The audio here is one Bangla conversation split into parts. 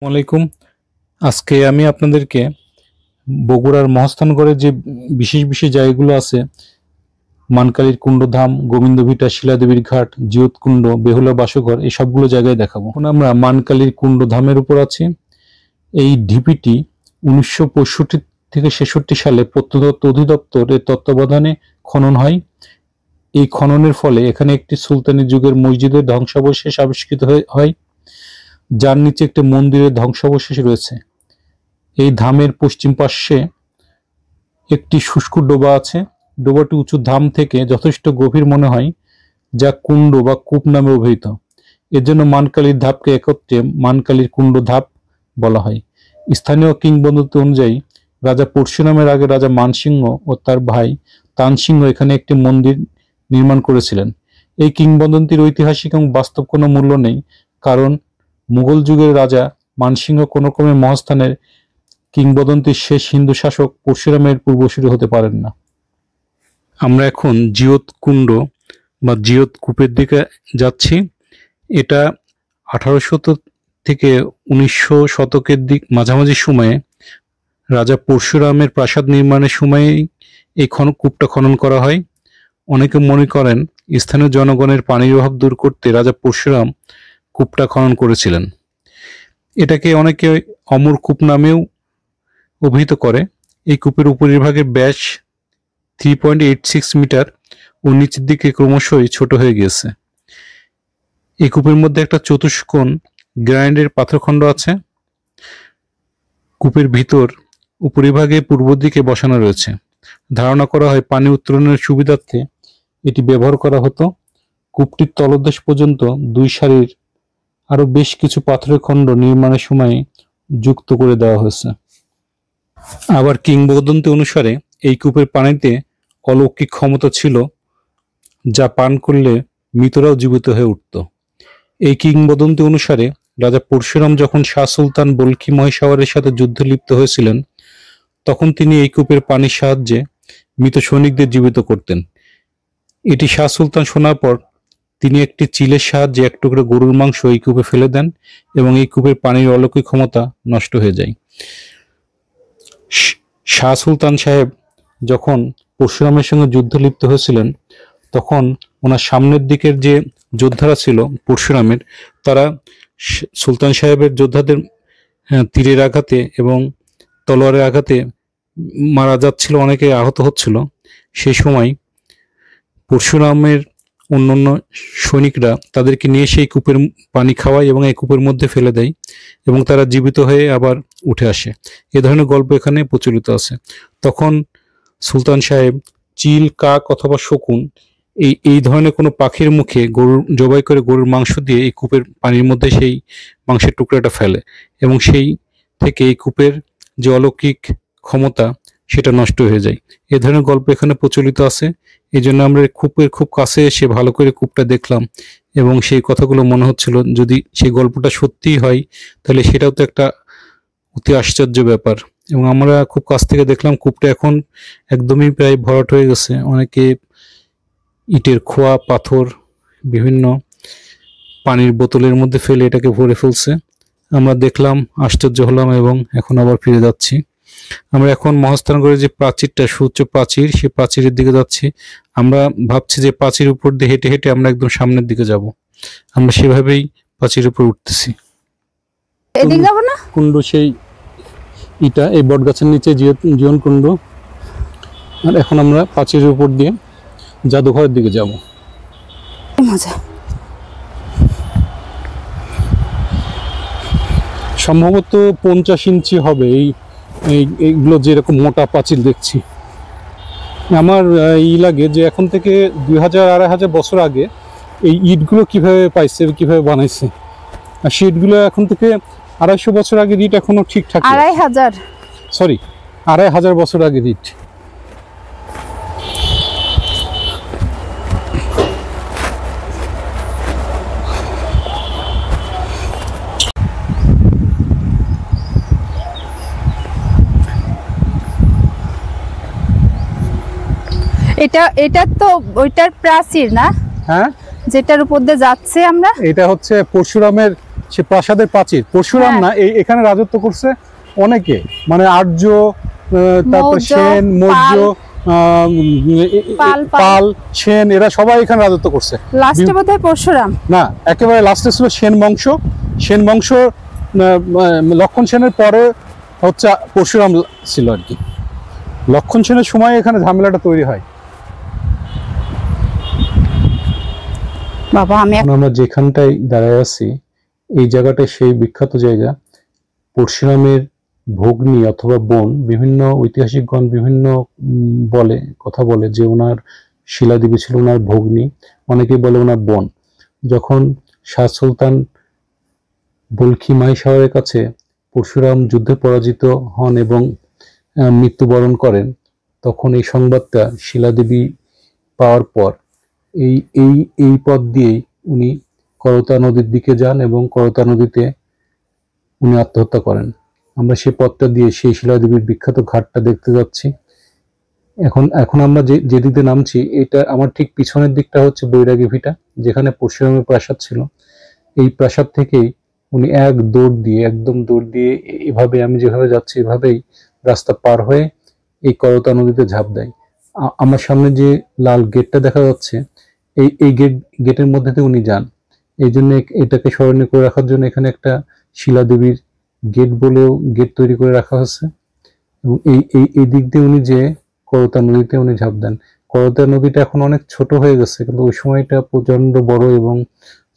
আসসালামাইকুম। আজকে আমি আপনাদেরকে বগুড়ার মহাস্থানগড়ে যে বিশেষ বিশেষ জায়গাগুলো আছে, মানকালীর কুণ্ডধাম, গোবিন্দভিটা, শিলাদেবীর ঘাট, জিয়তকুণ্ড, বেহুলা বাসঘর, এই সবগুলো জায়গায় দেখাবো। এখন আমরা মানকালীর কুণ্ডধামের উপর আছি। এই ঢিপিটি 1965 থেকে 66 সালে প্রত্নতত্ত্ব অধিদপ্তরের তত্ত্বাবধানে খনন হয়। এই খননের ফলে এখানে একটি সুলতানি যুগের মসজিদের ধ্বংসাবশেষ আবিষ্কৃত হয়, যার নিচে একটি মন্দিরের ধ্বংসাবশেষ রয়েছে। এই ধামের পশ্চিম পার্শ্বে একটি শুষ্ক ডোবা আছে। ডোবাটি উঁচু ধাম থেকে যথেষ্ট গভীর মনে হয়, যা কুণ্ড বা কূপ নামে অভিহিত। এর জন্য মানকালীর ধাপকে একত্রে মানকালীর কুণ্ড ধাপ বলা হয়। স্থানীয় কিংবদন্তি অনুযায়ী রাজা পরশুরামের আগে রাজা মানসিংহ ও তার ভাই তানসিংহ এখানে একটি মন্দির নির্মাণ করেছিলেন। এই কিংবদন্তির ঐতিহাসিক এবং বাস্তব কোনো মূল্য নেই, কারণ মুঘল যুগের রাজা মানসিংহ কোনো ক্রমে মহাস্থানের কিংবদন্তির শেষ হিন্দু শাসক পরশুরামের পূর্বসূরি হতে পারেন না। আমরা এখন জিয়তকুণ্ড বা জিয়তকূপের দিকে যাচ্ছি। এটা 1800 থেকে 1900 শতকের মাঝামাঝি সময়ে রাজা পরশুরামের প্রাসাদ নির্মাণের সময়েই এই কূপটা খনন করা হয়। অনেকে মনে করেন স্থানীয় জনগণের পানির অভাব দূর করতে রাজা পরশুরাম কূপটা খনন করেছিলেন। এটাকে অনেকে অমর কূপ নামেও অভিহিত করে। এই কূপের উপরিভাগের ব্যাস 3.86 মিটার ও নিচের দিকে ক্রমশই ছোট হয়ে গিয়েছে। এই কূপের মধ্যে একটা চতুষ্কোণ গ্রানাইটের পাথরখণ্ড আছে। কূপের ভিতর উপরিভাগে পূর্ব দিকে বসানো রয়েছে। ধারণা করা হয় পানি উত্তোলনের সুবিধার্থে এটি ব্যবহার করা হতো। কূপটির তলদেশ পর্যন্ত দুই সারির আরো বেশ কিছু পাথরের খণ্ড নির্মাণের সময় যুক্ত করে দেওয়া হয়েছে। আবার কিংবদন্তি অনুসারে এই কূপের পানিতে অলৌকিক ক্ষমতা ছিল, যা পান করলে মৃতরাও জীবিত হয়ে উঠত। এই কিংবদন্তি অনুসারে রাজা পরশুরাম যখন শাহ সুলতান বলখি মহেশাওয়ারের সাথে যুদ্ধে লিপ্ত হয়েছিলেন, তখন তিনি এই কূপের পানির সাহায্যে মৃত সৈনিকদের জীবিত করতেন। এটি শাহ সুলতান শোনার পর তিনি একটি চিলের সাহায্যে এক টুকরো গরুর মাংস এই কূপে ফেলে দেন এবং এই কূপের পানির অলৌকিক ক্ষমতা নষ্ট হয়ে যায়। শাহ সুলতান সাহেব যখন পরশুরামের সঙ্গে যুদ্ধে লিপ্ত হয়েছিলেন, তখন ওনার সামনের দিকের যে যোদ্ধারা ছিল পরশুরামের, তারা সুলতান সাহেবের যোদ্ধাদের তীরের আঘাতে এবং তলোয়ারের আঘাতে মারা যাচ্ছিল, অনেকে আহত হচ্ছিল। সেই সময় পরশুরামের অন্যান্য সৈনিকরা তাদেরকে নিয়ে সেই কূপের পানি খাওয়ায় এবং এই কূপের মধ্যে ফেলে দেয় এবং তারা জীবিত হয়ে আবার উঠে আসে। এ ধরনের গল্প এখানে প্রচলিত আছে। তখন সুলতান সাহেব চিল, কাক অথবা শকুন এই ধরনের কোনো পাখির মুখে গরুর জবাই করে গরুর মাংস দিয়ে এই কূপের পানির মধ্যে সেই মাংসের টুকরাটা ফেলে এবং সেই থেকে এই কূপের যে অলৌকিক ক্ষমতা সেটা নষ্ট হয়ে যায়। এ ধরনের গল্প এখানে প্রচলিত আছে। এই জন্য আমরা কূপের খুব কাছে এসে ভালো করে কূপটা দেখলাম এবং সেই কথাগুলো মনে হচ্ছিল যদি সেই গল্পটা সত্যিই হয় তাহলে সেটাও তো একটা অতি আশ্চর্য ব্যাপার। এবং আমরা খুব কাছ থেকে দেখলাম কূপটা এখন একদমই প্রায় ভরাট হয়ে গেছে। অনেকে ইটের খোয়া, পাথর, বিভিন্ন পানির বোতলের মধ্যে ফেলে এটাকে ভরে ফেলছে। আমরা দেখলাম, আশ্চর্য হলাম এবং এখন আবার ফিরে যাচ্ছি। আমরা এখন মহাস্থানগড়ের যে প্রাচীরটা, সুউচ্চ প্রাচীর, সেই প্রাচীরের দিকে যাচ্ছি। আমরা ভাবছি যে প্রাচীর উপর দিয়ে হেঁটে হেঁটে আমরা একদম সামনের দিকে যাব। আমরা সেভাবেই প্রাচীর উপর উঠতেছি। এদিকে যাব না? কুণ্ড সেই ইটা, এই বট গাছের নিচে জীবন কুণ্ড। আর এখন আমরা প্রাচীরের উপর দিয়ে জাদুঘরের দিকে যাব। মজা। সম্ভবত 50 ইঞ্চি হবে এইগুলো, যেরকম মোটা প্রাচীর দেখছি। আমার লাগে যে এখন থেকে 2000-2500 বছর আগে এই ইটগুলো কিভাবে পাইছে, কিভাবে বানাইছে। আর সেই ইটগুলো এখন থেকে 250 বছর আগের ইট এখনো ঠিকঠাক। 2500 বছর আগের ইট। এটা তো ওইটার প্রাচীর না? হ্যাঁ, যেটার উপর দিয়ে যাচ্ছে আমরা। এটা হচ্ছে পরশুরামের সে প্রাসাদের প্রাচীর। পরশুরাম হ্যাঁ। না, এখানে রাজত্ব করছে অনেকে, মানে আর্য, তারপর মৌর্য, সেন, মৌর্য, পাল, পাল, সেন, এরা সবাই এখানে রাজত্ব করছে। লাস্টে বোধহয় পরশুরাম। না, একেবারে লাস্টে ছিল সেন বংশ। সেন বংশ লক্ষণ সেনের পরে হচ্ছে পরশুরাম ছিল আর কি। লক্ষণ সেনের সময় এখানে ঝামেলাটা তৈরি হয়। বাবা আমি আমরা যেখানটায় দাঁড়ায় আছি, এই জায়গাটা সেই বিখ্যাত জায়গা। পরশুরামের ভগ্নী অথবা বোন, বিভিন্ন ঐতিহাসিকগণ বিভিন্ন কথা বলে যে ওনার শিলাদেবী ছিল ওনার ভগ্নী, অনেকে বলে ওনার বোন। যখন শাহ সুলতান বলখি মাহিসাগরের কাছে পরশুরাম যুদ্ধে পরাজিত হন এবং মৃত্যুবরণ করেন, তখন এই সংবাদটা শিলাদেবী পাওয়ার পর এই এই এই পথ দিয়েই উনি করতা নদীর দিকে যান এবং করতা নদীতে উনি আত্মহত্যা করেন। আমরা সেই পথটা দিয়ে সেই শিলাদেবীর বিখ্যাত ঘাটটা দেখতে যাচ্ছি। এখন এখন আমরা যে দিকে নামছি, এটা আমার ঠিক পিছনের দিকটা হচ্ছে বৈরাগী ভিটা, যেখানে পরশুরামের প্রাসাদ ছিল। এই প্রাসাদ থেকেই উনি একদম দৌড় দিয়ে এভাবে, আমি যেভাবে যাচ্ছি এভাবেই রাস্তা পার হয়ে এই করতা নদীতে ঝাঁপ দেয়। আমার সামনে যে লাল গেটটা দেখা যাচ্ছে, এই গেটের মধ্যে দিয়ে উনি যান। এই জন্য এটাকে স্মরণীয় করে রাখার জন্য এখানে একটা শিলাদেবীর গেট বলেও গেট তৈরি করে রাখা হয়েছে। এবং এই দিক দিয়ে উনি যে করতা নদীতে উনি ঝাঁপ দেন। করতা নদীটা এখন অনেক ছোট হয়ে গেছে, কিন্তু ওই সময়টা প্রচন্ড বড় এবং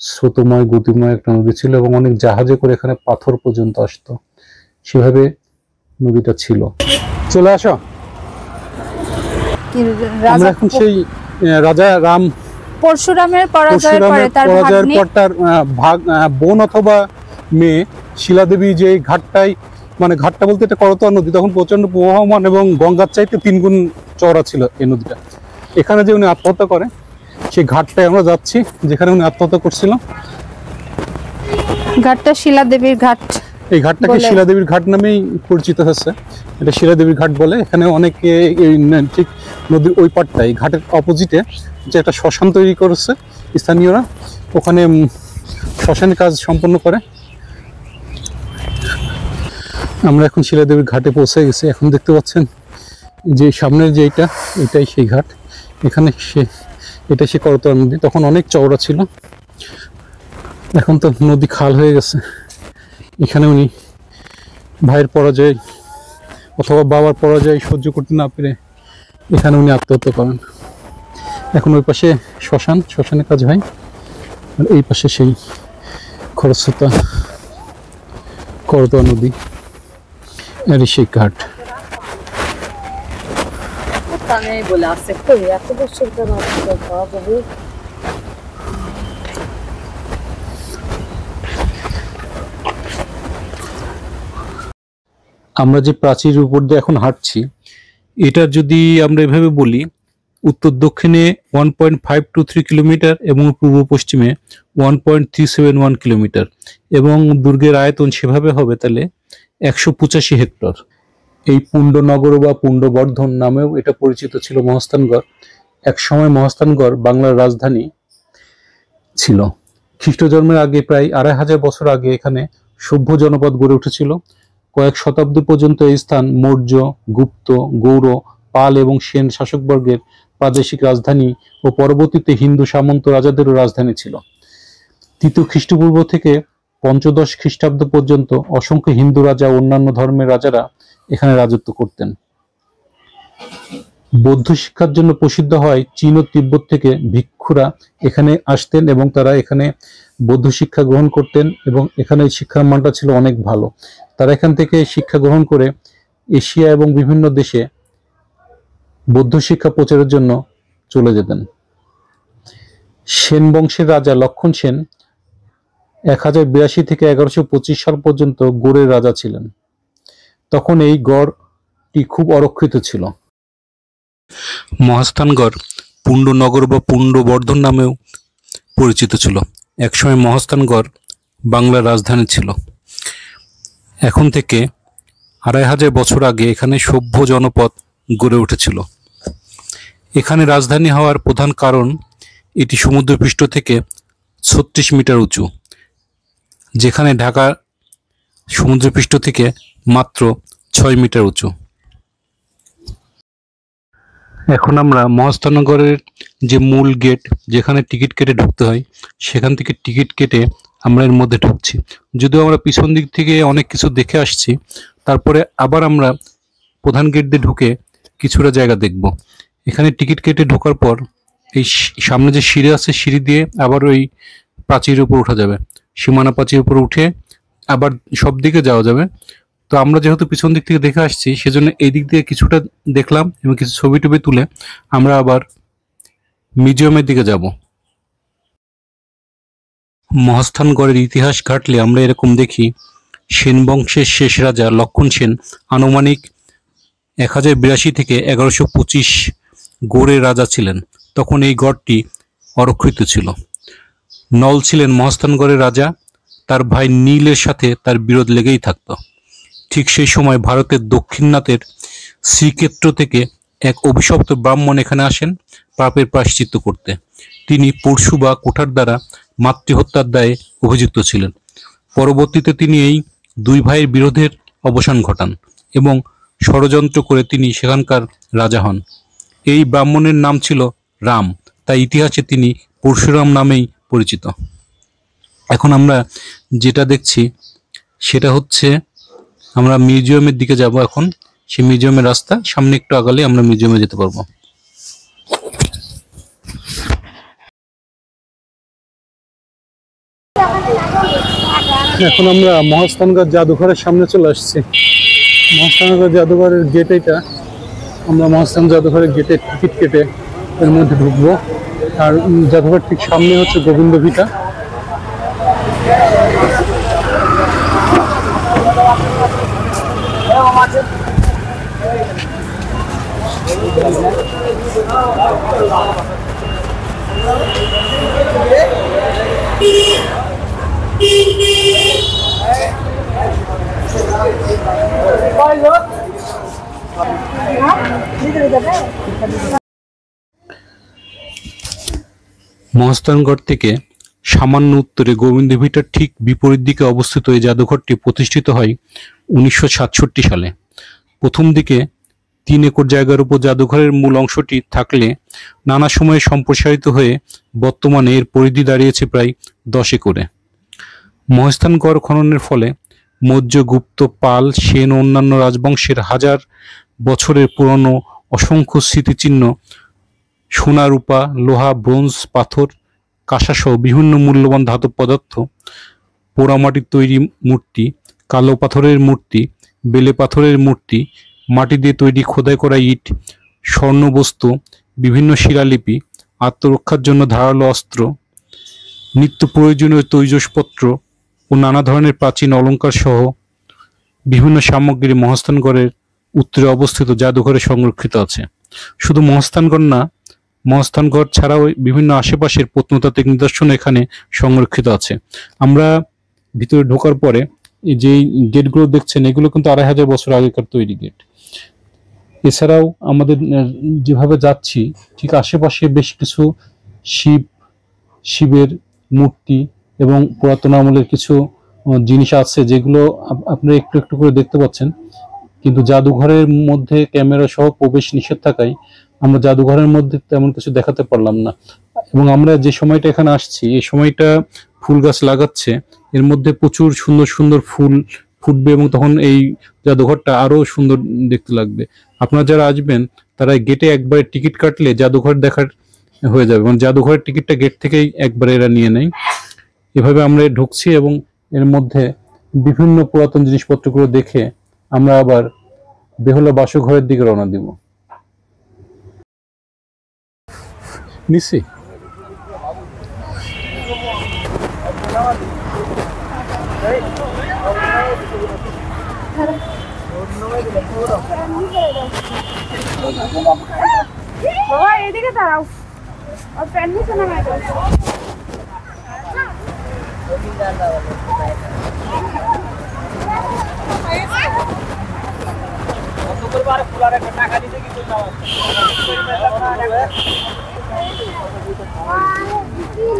স্রোতময় গতিময় একটা নদী ছিল, এবং অনেক জাহাজে করে এখানে পাথর পর্যন্ত আসতো, সেভাবে নদীটা ছিল। চলে আসো, আমরা এখন সেই রাজা রাম পরশুরামের পরাজয়ের পরে তার পরাজয়ের ভাগ্নি পর তার বোন অথবা মেয়ে শিলাদেবী যে ঘাটটাই, মানে ঘাটটা বলতে এটা করতোয়া নদী, তখন প্রচন্ড প্রবাহমান এবং গঙ্গার চাইতে 3 গুণ চওড়া ছিল এই নদীটা। এখানে যে উনি আত্মহত্যা করে সেই ঘাটটায় আমরা যাচ্ছি, যেখানে উনি আত্মহত্যা করছিল। ঘাটটা শিলাদেবীর ঘাট। এই ঘাটটাকে বলে। শিলাদেবীর ঘাট নামেই পরিচিত হচ্ছে। এটা শিলাদেবীর ঘাট বলে। এখানে অনেকে ঠিক নদীর ওই পাড়টাই, ঘাটের অপোজিটে যে একটা শ্মশান তৈরি করেছে স্থানীয়রা, ওখানে শ্মশানের কাজ সম্পন্ন করে। আমরা এখন শিলাদেবীর ঘাটে পৌঁছে গেছি। এখন দেখতে পাচ্ছেন যে সামনের যে এটাই সেই ঘাট। এখানে এটা সে করতোয়া নদী, তখন অনেক চওড়া ছিল, এখন তো নদী খাল হয়ে গেছে। এখানে উনি ভাইয়ের পরাজয় অথবা বাবার পরাজয় সহ্য করতে না পেরে এখানে উনি আত্মহত্যা করেন। এখন ওই পাশে শ্মশানে কাজ হয়, আর এই পাশে সেই খরস্রোতা করতোয়া নদী, এরই সেই ঘাট। আমরা যে প্রাচীর উপর দিয়ে এখন হাঁটছি, এটা যদি আমরা এভাবে বলি, উত্তর দক্ষিণে 1.523 কিলোমিটার এবং পূর্ব পশ্চিমে 1.371 কিলোমিটার, এবং দুর্গের আয়তন সেভাবে হবে তাহলে 185 হেক্টর। এই পুণ্ডনগর বা পুণ্ডবর্ধন নামেও এটা পরিচিত ছিল মহাস্থানগড়। এক সময় মহাস্থানগড় বাংলার রাজধানী ছিল। খ্রিস্ট জন্মের আগে প্রায় 2500 বছর আগে এখানে সভ্য জনপদ গড়ে উঠেছিল। কয়েক শতাব্দী পর্যন্ত এই স্থান মৌর্য, গুপ্ত, গৌড়, পাল এবং সেন শাসকবর্গের প্রাদেশিক রাজধানী ও পরবর্তীতে হিন্দু সামন্ত রাজাদেরও রাজধানী ছিল। 3য় খ্রিস্টপূর্ব থেকে 15 খ্রিস্টাব্দ পর্যন্ত অসংখ্য হিন্দু রাজা ও অন্যান্য ধর্মের রাজারা এখানে রাজত্ব করতেন। বৌদ্ধ শিক্ষার জন্য প্রসিদ্ধ হয় চীন ও তিব্বত থেকে ভিক্ষুরা এখানে আসতেন এবং তারা এখানে বৌদ্ধ শিক্ষা গ্রহণ করতেন, এবং এখানে শিক্ষার মানটা ছিল অনেক ভালো। তারা এখান থেকে শিক্ষা গ্রহণ করে এশিয়া এবং বিভিন্ন দেশে বৌদ্ধ শিক্ষা প্রচারের জন্য চলে যেতেন। সেন বংশের রাজা লক্ষণ সেন 1082 থেকে 1125 সাল পর্যন্ত গড়ের রাজা ছিলেন। তখন এই গড়টি খুব অরক্ষিত ছিল। মহাস্থানগড় পুণ্ডনগর বা পুণ্ডবর্ধন নামেও পরিচিত ছিল। একসময় মহাস্থানগড় বাংলার রাজধানী ছিল। এখন থেকে 2500 বছর আগে এখানে সভ্য জনপদ গড়ে উঠেছিল। এখানে রাজধানী হওয়ার প্রধান কারণ এটি সমুদ্রপৃষ্ঠ থেকে 36 মিটার উঁচু। যেখানে ঢাকা সমুদ্রপৃষ্ঠ থেকে মাত্র 6 মিটার উঁচু। এখন আমরা মহাস্থানগরের যে মূল গেট, যেখানে টিকিট কেটে ঢুকতে হয়, সেখান থেকে টিকিট কেটে আমরা এর মধ্যে ঢুকছি। যদিও আমরা পিছন দিক থেকে অনেক কিছু দেখে আসছি, তারপরে আবার আমরা প্রধান গেট দিয়ে ঢুকে কিছুটা জায়গা দেখব। এখানে টিকিট কেটে ঢোকার পর এই সামনে যে সিঁড়ি আছে, সিঁড়ি দিয়ে আবার ওই প্রাচীরের উপর উঠা যাবে, সীমানা প্রাচীরের উপর উঠে আবার সব দিকে যাওয়া যাবে। তো আমরা যেহেতু পিছন দিক থেকে দেখে আসছি, সেজন্য এই দিক দিয়ে কিছুটা দেখলাম এবং কিছু ছবি টবি তুলে আমরা আবার মিউজিয়ামের দিকে যাব। মহাস্থানগড়ের ইতিহাস ঘাটলে আমরা এরকম দেখি, সেন বংশের শেষ রাজা লক্ষণ সেন আনুমানিক 1082 থেকে 1125 গড়ের রাজা ছিলেন। তখন এই গড়টি অরক্ষিত ছিল। নল ছিলেন মহাস্থানগড়ের রাজা। তার ভাই নীলের সাথে তার বিরোধ লেগেই থাকত। ঠিক সেই সময় ভারতের দক্ষিণনাথের শ্রীক্ষেত্র থেকে এক অভিশপ্ত ব্রাহ্মণ এখানে আসেন পাপের প্রায়শ্চিত্ত করতে। তিনি পরশু বা কোঠার দ্বারা মাতৃহত্যার দায়ে অভিযুক্ত ছিলেন। পরবর্তীতে তিনি এই দুই ভাইয়ের বিরোধের অবসান ঘটান এবং ষড়যন্ত্র করে তিনি সেখানকার রাজা হন। এই ব্রাহ্মণের নাম ছিল রাম, তাই ইতিহাসে তিনি পরশুরাম নামেই পরিচিত। এখন আমরা যেটা দেখছি সেটা হচ্ছে, আমরা মিউজিয়ামের দিকে যাব। এখন সেই মিউজিয়ামের রাস্তা সামনে একটু আগালে আমরা মিউজিয়ামে যেতে পারবো। এখন আমরা মহাস্থানগড় জাদুঘরের সামনে চলে আসছি। মহাস্থানগড় জাদুঘরের গেট এটা। আমরা মহাস্থান জাদুঘরের গেটে টিকিট কেটে এর মধ্যে ঢুকবো। আর জাদুঘর ঠিক সামনে হচ্ছে গোবিন্দ ভিটা। মহাস্থানগড় থেকে সামান্য উত্তরে গোবিন্দ ভিটার ঠিক বিপরীত দিকে অবস্থিত এই জাদুঘরটি প্রতিষ্ঠিত হয় 1967 সালে। প্রথম দিকে 3 একর জায়গার উপর জাদুঘরের মূল অংশটি থাকলে নানা সময়ে সম্প্রসারিত হয়ে বর্তমানে এর পরিধি দাঁড়িয়েছে প্রায় 10 একরে। মহাস্থানগড় খননের ফলে মৌর্য, গুপ্ত, পাল, সেন ও অন্যান্য রাজবংশের হাজার বছরের পুরনো অসংখ্য স্মৃতিচিহ্ন, সোনা, রূপা, লোহা, ব্রোঞ্জ, পাথর, কাঁসাসহ বিভিন্ন মূল্যবান ধাতব পদার্থ, পোড়ামাটির তৈরি মূর্তি, কালো পাথরের মূর্তি, বেলে পাথরের মূর্তি, মাটি দিয়ে তৈরি খোদাই করা ইট, স্বর্ণবস্তু, বিভিন্ন শিলালিপি, আত্মরক্ষার জন্য ধারালো অস্ত্র, নিত্য প্রয়োজনীয় তৈজসপত্র ও নানা ধরনের প্রাচীন অলঙ্কার সহ বিভিন্ন সামগ্রী মহাস্থানগড়ের উত্তরে অবস্থিত জাদুঘরে সংরক্ষিত আছে। শুধু মহাস্থানগড় না, মহাস্থানগড় ছাড়াও বিভিন্ন আশেপাশের প্রত্নতাত্ত্বিক নিদর্শন এখানে সংরক্ষিত আছে। আমরা ভিতরে ঢোকার পরে এই যে গেটগুলো দেখছেন, এগুলো কিন্তু 2500 বছর আগেকার তৈরি গেট। এছাড়াও আমাদের যেভাবে যাচ্ছি ঠিক আশেপাশে বেশ কিছু শিবের মূর্তি এবং পুরাতন আমলের কিছু জিনিস আছে, যেগুলো আপনারা একটু একটু করে দেখতে পাচ্ছেন। কিন্তু জাদুঘরের মধ্যে ক্যামেরা সহ প্রবেশ নিষেধ থাকায় আমরা জাদুঘরের মধ্যে তেমন কিছু দেখাতে পারলাম না। এবং আমরা যে সময়টা এখানে আসছি, এই সময়টা ফুল গাছ লাগাচ্ছে, এর মধ্যে প্রচুর সুন্দর সুন্দর ফুল ফুটবে এবং তখন এই জাদুঘরটা আরো সুন্দর দেখতে লাগবে। আপনারা যারা আসবেন তারা গেটে একবারে টিকিট কাটলে জাদুঘর দেখার হয়ে যাবে, মানে জাদুঘরের টিকিটটা গেট থেকেই একবারে এরা নিয়ে নেয়। এভাবে আমরা ঢুকছি এবং এর মধ্যে বিভিন্ন পুরাতন জিনিসপত্রগুলো দেখে আমরা আবার বেহুলা বাসঘরের দিকে রওনা দিব। নিশ্চয়ই এদিকে দাঁড়াও, আর প্যান্ট নিচে নামাই দাও।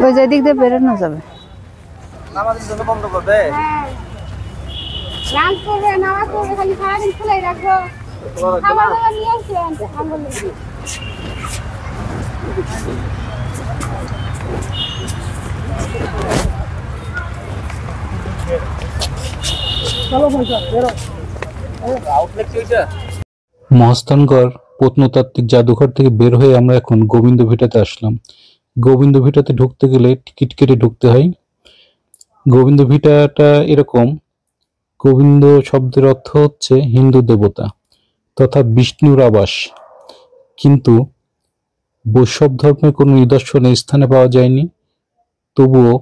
ওই যে দিক দিয়ে বেরোনো যাবে। নামাজের জন্য বন্ধ করবে। হ্যাঁ নামাজ পড়বে, নামাজ পড়বে, খালি সারাদিন খোলাই রাখবো। খাবার দাবার নিয়ে আসবেন আমগুলো। মহাস্থানগড় প্রত্নতাত্ত্বিক জাদুঘর থেকে বের হয়ে আমরা এখন গোবিন্দ ভিটাতে আসলাম। গোবিন্দ ভিটাতে ঢুকতে গেলে টিকিট কেটে ঢুকতে হয়। গোবিন্দ ভিটাটা এরকম, গোবিন্দ শব্দের অর্থ হচ্ছে হিন্দু দেবতা তথা বিষ্ণুর আবাস, কিন্তু বৈষ্ণব ধর্মের কোনো নিদর্শন এই স্থানে পাওয়া যায়নি। তবুও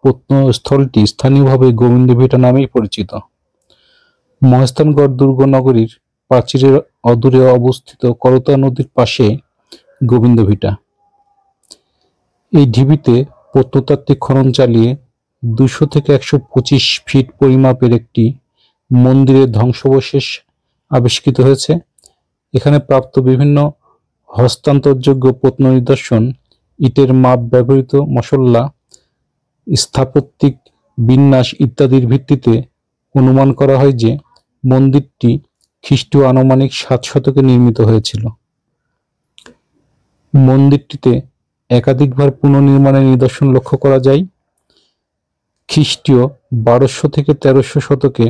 প্রত্নস্থলটি স্থানীয়ভাবে গোবিন্দ ভিটা নামেই পরিচিত। মহাস্থানগড় দুর্গ নগরীর প্রাচীরের অদূরে অবস্থিত করতোয়া নদীর পাশে গোবিন্দ ভিটা। এই ঢিবিতে প্রত্নতাত্ত্বিক খনন চালিয়ে 200 থেকে 125 ফিট পরিমাপের একটি মন্দিরের ধ্বংসাবশেষ আবিষ্কৃত হয়েছে। এখানে প্রাপ্ত বিভিন্ন হস্তান্তরযোগ্য প্রত্ন নিদর্শন, ইটের মাপ, ব্যবহৃত মশলা, স্থাপত্যিক বিন্যাস ইত্যাদির ভিত্তিতে অনুমান করা হয় যে মন্দিরটি খ্রিস্টীয় আনুমানিক 7 শতকে নির্মিত হয়েছিল। মন্দিরটিতে একাধিকবার পুনর্নির্মাণের নিদর্শন লক্ষ্য করা যায়। খ্রিস্টীয় 1200 থেকে 1300 শতকে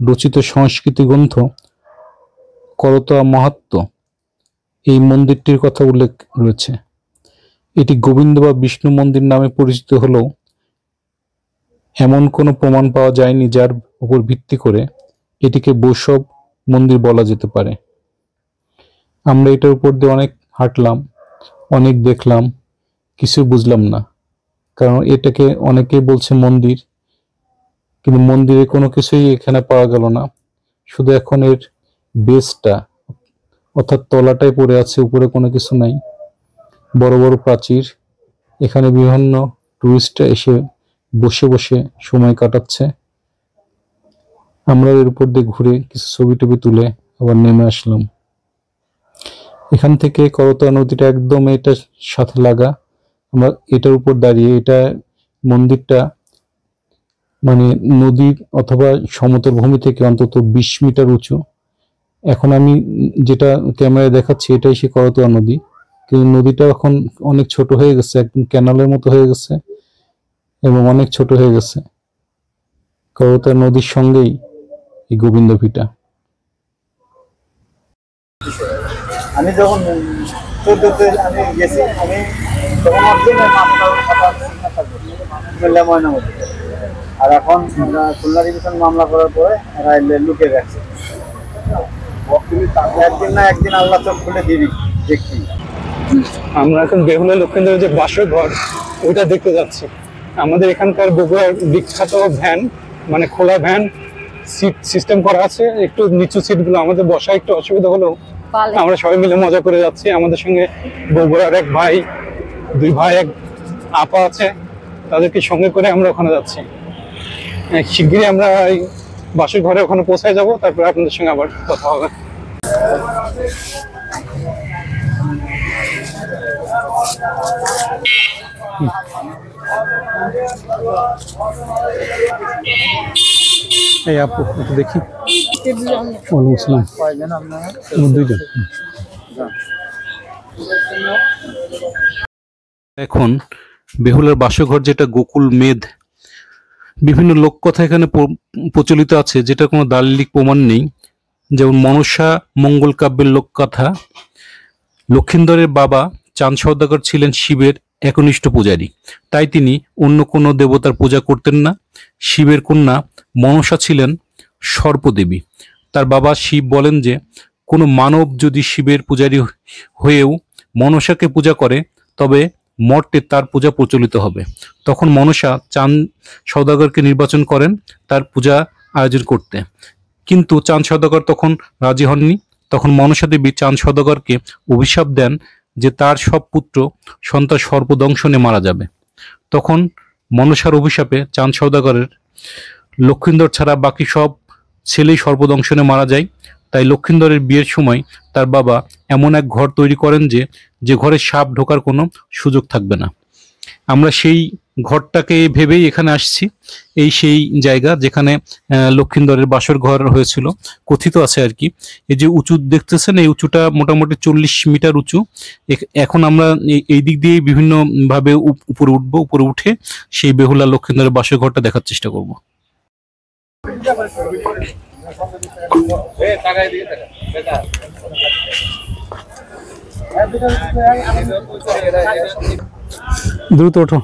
রচিত সংস্কৃতি গ্রন্থ করতোয়া মাহাত্ম্য এই মন্দিরটির কথা উল্লেখ রয়েছে। এটি গোবিন্দ বা বিষ্ণু মন্দির নামে পরিচিত হলেও এমন কোনো প্রমাণ পাওয়া যায়নি যার উপর ভিত্তি করে এটিকে বৈষ্ণব মন্দির বলা যেতে পারে। আমরা এটার উপর দিয়ে অনেক হাঁটলাম, অনেক দেখলাম, কিছু বুঝলাম না, কারণ এটাকে অনেকেই বলছে মন্দির, কিন্তু মন্দিরে কোনো কিছুই এখানে পাওয়া গেল না। শুধু এখন এর বেসটা অর্থাৎ তলাটাই পড়ে আছে, উপরে কোনো কিছু নাই। বড় বড় প্রাচীর, এখানে বিভিন্ন টুরিস্টরা এসে বসে বসে সময় কাটাচ্ছে। আমরা এর উপর দিয়ে ঘুরে কিছু ছবি টবি তুলে আবার নেমে আসলাম। এখান থেকে করতোয়া নদীটা একদম এটার সাথে লাগা। আমরা এটার উপর দাঁড়িয়ে, এটা মন্দিরটা মানে নদী অথবা সমতল ভূমি থেকে অন্তত 20 মিটার উঁচু। এখন আমি যেটা ক্যামেরায় দেখাচ্ছি এটাই সে করতোয়া নদী, কিন্তু নদীটা এখন অনেক ছোট হয়ে গেছে, একদম ক্যানালের মতো হয়ে গেছে এবং অনেক ছোট হয়ে গেছে। করতোয়া নদীর সঙ্গেই এই গোবিন্দ ভিটা। আমি যখন 14তে আমি গেছি, আমি তখন অর্জুনের মামলার কথা কুমিল্লা ময়নামতি, আর এখন খুলনা ডিভিশন মামলা করার পরে এরা লুকে রাখছে। একদিন না একদিন আল্লাহ চোখ খুলে দিবি, দেখি। আমরা এখন বেহুলা লক্ষ্মীন্দ্রের যে বাসর ঘর ওইটা দেখতে যাচ্ছি। আমাদের এখানকার বগুড়ার বিখ্যাত ভ্যান, মানে খোলা ভ্যান, সিট সিস্টেম করা আছে, একটু নিচু সিটগুলো, আমাদের বসা একটু অসুবিধা হলেও আমরা সবাই মিলে মজা করে যাচ্ছি। আমাদের সঙ্গে বগুড়ার এক ভাই, 2 ভাই, এক আপা আছে, তাদেরকে সঙ্গে করে আমরা ওখানে যাচ্ছি। শিগগিরই আমরা এই বাসর ঘরে ওখানে পৌঁছায় যাব, তারপরে আপনাদের সঙ্গে আবার কথা হবে। এই আপু একটু দেখি। ওয়ালাইকুম আসসালাম। কয়জন আপনারা? 2 জন। এখন বেহুলার বাসঘর, যেটা গোকুল মেধ, বিভিন্ন লোককথা এখানে প্রচলিত আছে, যেটা কোনো দালিলিক প্রমাণ নেই। যেমন মনসা মঙ্গল কাব্যের লোককথা, লক্ষিন্দরের বাবা চাঁদ সওদাগর ছিলেন শিবের একনিষ্ঠ পূজারী, তাই তিনি অন্য কোনো দেবতার পূজা করতেন না। শিবের কন্যা মনসা ছিলেন সর্পদেবী। তার বাবা শিব বলেন যে কোনো মানব যদি শিবের পূজারী হয়েও মনসাকে পূজা করে তবে মর্তে তার পূজা প্রচলিত হবে। তখন মনসা চাঁদ সওদাগরকে নির্বাচন করেন তার পূজা আয়োজন করতে, কিন্তু চাঁদ সওদাগর তখন রাজি হননি। তখন মনসা দেবী চাঁদ সওদাগরকে অভিশাপ দেন যে তার সব পুত্র সন্তান সর্পদংশনে মারা যাবে। তখন মনসার অভিশাপে চাঁদ সওদাগরের লক্ষিন্দর ছাড়া বাকি সব ছেলেই সর্পদংশনে মারা যায়। তাই লক্ষিন্দরের বিয়ের সময় তার বাবা এমন এক ঘর তৈরি করেন যে ঘরে সাপ ঢোকার কোনো সুযোগ থাকবে না। আমরা সেই ঘরটাকে ভেবেই এখানে আসছি। এই সেই জায়গা যেখানে লক্ষিন্দরের বাসর ঘর হয়েছিল, কথিত আছে আর কি। এই যে উঁচু দেখতেছেন, এই উঁচুটা মোটামুটি 40 মিটার উঁচু। এখন আমরা এই দিক দিয়ে বিভিন্ন ভাবে উপরে উঠবো, উপরে উঠে সেই বেহুলা লক্ষিন্দরের বাসর ঘরটা দেখার চেষ্টা করব। দ্রুত ওঠো।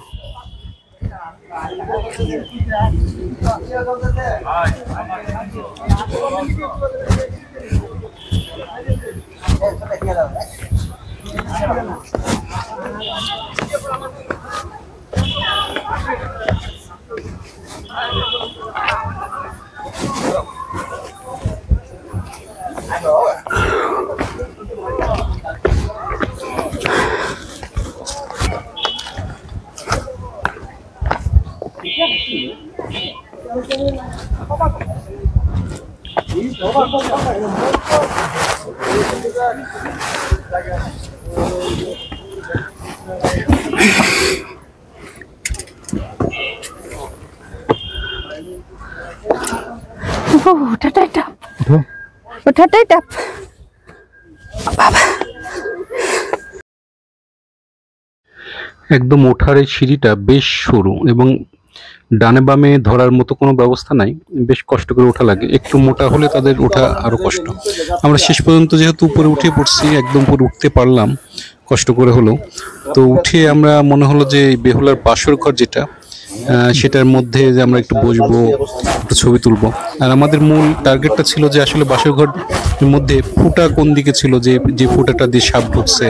ওঠাটাই টাপ, ওঠাটাই টাপ বাবা। একদম ওঠার এই সিঁড়িটা বেশ সরু এবং ডানে বামে ধরার মতো কোনো ব্যবস্থা নাই, বেশ কষ্ট করে ওঠা লাগে। একটু মোটা হলে তাদের ওঠা আরো কষ্ট। আমরা শেষ পর্যন্ত যেহেতু উপরে উঠে পড়ছি, একদম উপরে উঠতে পারলাম কষ্ট করে হলো। তো উঠে আমরা মনে হলো যে বেহুলার বাসর ঘর যেটা, সেটার মধ্যে যে আমরা একটু বসবো, একটু ছবি তুলবো। আর আমাদের মূল টার্গেটটা ছিল যে আসলে বাসর ঘরের মধ্যে ফুটা কোন দিকে ছিল, যে ফুটাটা দিয়ে সাপ ঢুকছে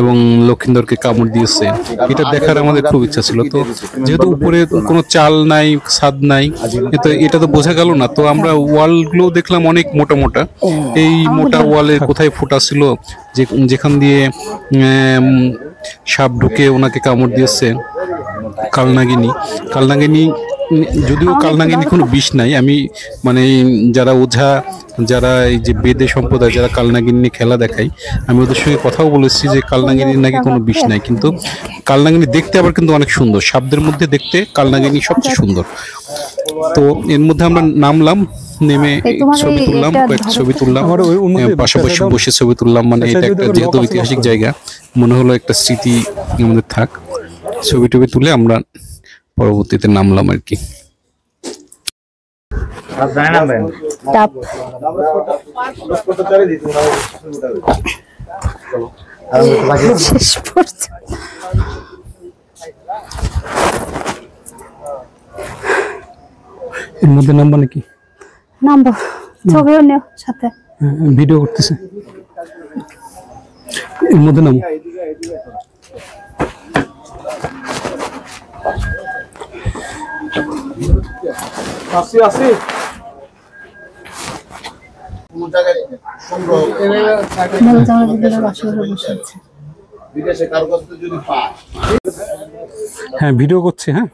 এবং লক্ষিন্দরকে কামড় দিয়েছে, এটা দেখার আমাদের খুব ইচ্ছা ছিল। তো যেহেতু উপরে কোনো চাল নাই, ছাদ নাই, এটা তো বোঝা গেল না। তো আমরা ওয়ালগুলো দেখলাম অনেক মোটা মোটা। এই মোটা ওয়ালের কোথায় ফুটা ছিল যেখান দিয়ে সাপ ঢুকে ওনাকে কামড় দিয়েছে। কালনাগিনী যদিও কালনাগিনী কোনো বিষ নাই। আমি মানে যারা ওঝা, যারা এই যে বেদে সম্প্রদায়, যারা কালনাগিনী খেলা দেখায়, আমি ওদের সঙ্গে কথাও বলেছি যে কালনাগিনীর নাকি কোনো বিষ নাই, কিন্তু কালনাগিনী দেখতে আবার কিন্তু অনেক সুন্দর। সাপদের মধ্যে দেখতে কালনাগিনী সবচেয়ে সুন্দর। তো এর মধ্যে আমরা নামলাম, নেমে ছবি তুললাম, কয়েকটা ছবি তুললাম, পাশাপাশি বসে ছবি তুললাম। মানে এটা একটা যেহেতু ঐতিহাসিক জায়গা, মনে হলো একটা স্মৃতি আমাদের থাক। ছবি টবি তুলে আমরা পরবর্তীতে নামলাম আর কি। এর মধ্যে নামবা নাকি? নামবো, ছবিও নেও সাথে। ভিডিও করতেছে, এর মধ্যে নামো। হ্যাঁ, ভিডিও করছে। হ্যাঁ,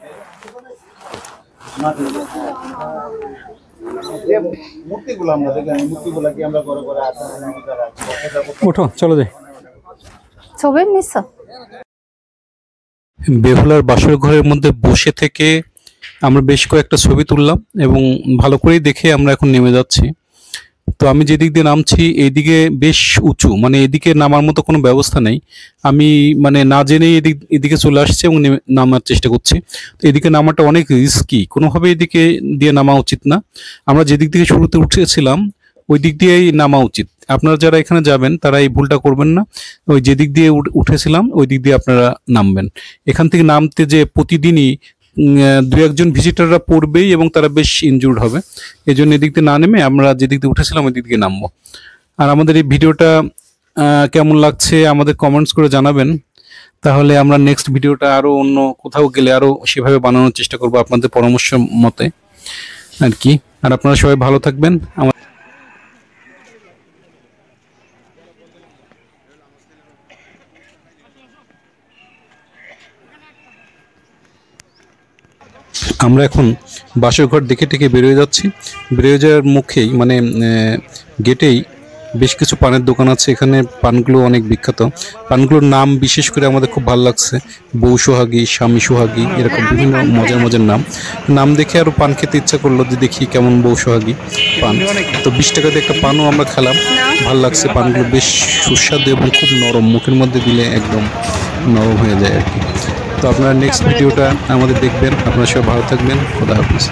ওঠো, চলো যাই। ছবি নিছ? বেহুলার বাসর ঘরের মধ্যে বসে থেকে আমরা বেশ কয়েকটা ছবি তুললাম এবং ভালো করেই দেখে আমরা এখন নেমে যাচ্ছি। তো আমি যেদিক দিয়ে নামছি এইদিকে বেশ উঁচু, মানে এদিকে নামার মতো কোনো ব্যবস্থা নেই। আমি মানে না জেনেই এদিকে চলে আসছি এবং নামার চেষ্টা করছি। তো এদিকে নামাটা অনেক রিস্কি, কোনোভাবে এদিকে দিয়ে নামা উচিত না। আমরা যেদিক থেকে শুরুতে উঠেছিলাম ওই দিক দিয়েই নামা উচিত। আপনারা যারা এখানে যাবেন তারা এই ভুলটা করবেন না। ওই যেদিক দিয়ে উঠেছিলাম ওই দিক দিয়ে আপনারা নামবেন। এখান থেকে নামতে যে প্রতিদিনই দু একজন ভিজিটাররা পড়বেই এবং তারা বেশ ইনজুর্ড হবে। এই জন্য এদিক দিয়ে না নেমে আমরা যেদিক দিয়ে উঠেছিলাম ওই দিক দিয়ে নামবো। আর আমাদের এই ভিডিওটা কেমন লাগছে আমাদের কমেন্টস করে জানাবেন। তাহলে আমরা নেক্সট ভিডিওটা আরো অন্য কোথাও গেলে আরো সেভাবে বানানোর চেষ্টা করবো আপনাদের পরামর্শ মতে আর কি। আর আপনারা সবাই ভালো থাকবেন। আমরা এখন বাসর ঘর দেখে টেকে বেরোয় যাচ্ছি। বেরোয় যাওয়ার মুখেই মানে গেটেই বেশ কিছু পানের দোকান আছে এখানে। পানগুলো অনেক বিখ্যাত। পানগুলোর নাম বিশেষ করে আমাদের খুব ভালো লাগছে, বউ সোহাগী, স্বামী সোহাগী, এরকম বিভিন্ন মজার মজার নাম দেখে আরো পান খেতে ইচ্ছা করলো, যে দেখি কেমন বউ সোহাগী পান। তো 20 টাকাতে একটা পানও আমরা খেলাম, ভালো লাগছে। পানগুলো বেশ সুস্বাদু এবং খুব নরম, মুখের মধ্যে দিলে একদম নরম হয়ে যায় আর কি। তো আপনারা নেক্সট ভিডিওটা আমাদের দেখবেন। আপনারা সবাই ভালো থাকবেন। খোদা হাফেজ।